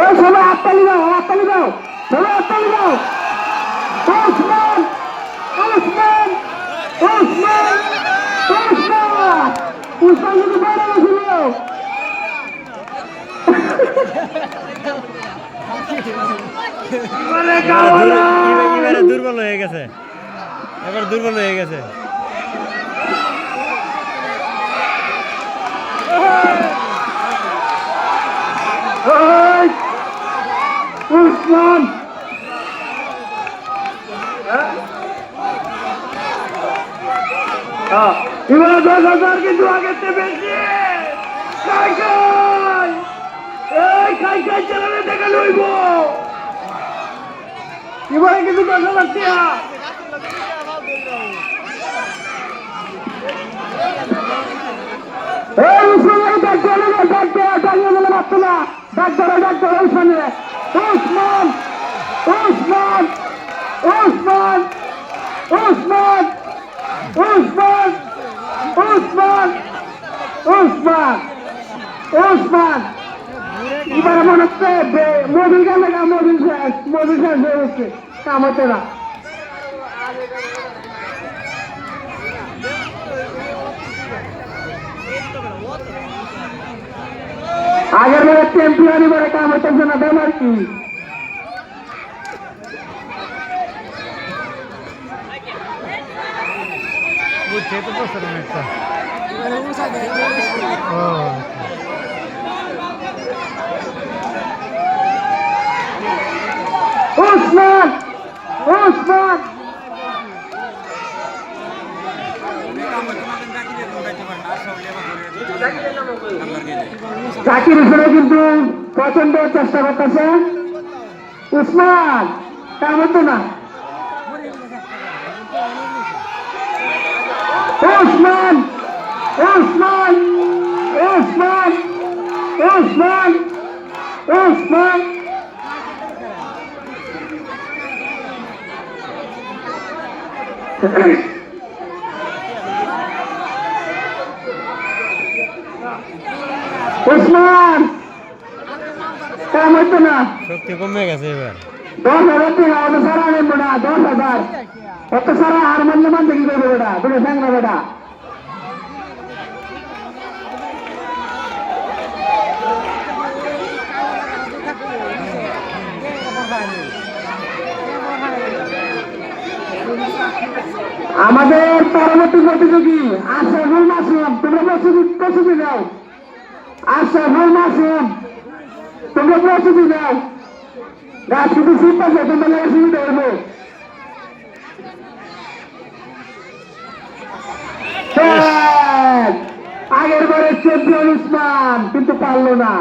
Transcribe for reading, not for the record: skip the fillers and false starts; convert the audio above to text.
এই সবাই হাততালি দাও, হাততালি দাও, সবাই হাততালি দাও। ওসমান ওসমান ওসমান ওসমান ওসমান যদি বাইরে গেছিল এবারে দুর্বল হয়ে গেছে, এবার দুর্বল হয়ে গেছে। উসমান এবার 10,000 কিন্তু আগের চেয়ে বেশি। খাই খাই এই খাই খাই চালানে দেখে লইব এবারে কিন্তু 10,000 টাকা। এই উসমান ডাক্তার ডাক্তার চালিয়ে বলে পারতো না। ডাক্তার ডাক্তার ওইখানে ওসমান ওসমান ওসমান ওসমান ওসমান ওসমান ওসমান ওসমান এবারে মনে হচ্ছে মোবিল গেলে মোবিল শেষ হয়ে গেছে, কাম হচ্ছে না। আগের বেলা চ্যাম্পিয়ন এবারে কাম হচ্ছে না, বেমার কি ওসমান ওসমান জাকির হোসেনও কিন্তু প্রচন্ড চেষ্টা করতেছে। উসমান কাম হতো না। ওসমান ওসমান ওসমান ওসমান ওসমান ওসমান কাম হতো না। শক্তি কমে গেছে এবার। 10,000 টাকা অত সারা নেবো না, 10,000 অত সারা হার মানলে মানতে কি করবো বেটা, তুমি সাংনা বেটা। আমাদের পরবর্তী প্রতিযোগী আশরাফুল মাসুম, তোমরা প্রস্তুতি দাও। আশরাফুল মাসুম তোমরা প্রস্তুতি দাও। গাছ শুধু শীত আছে, তোমরা লেগে সুবিধা হইবো। আগের বারের চ্যাম্পিয়ন উসমান কিন্তু পারলো না।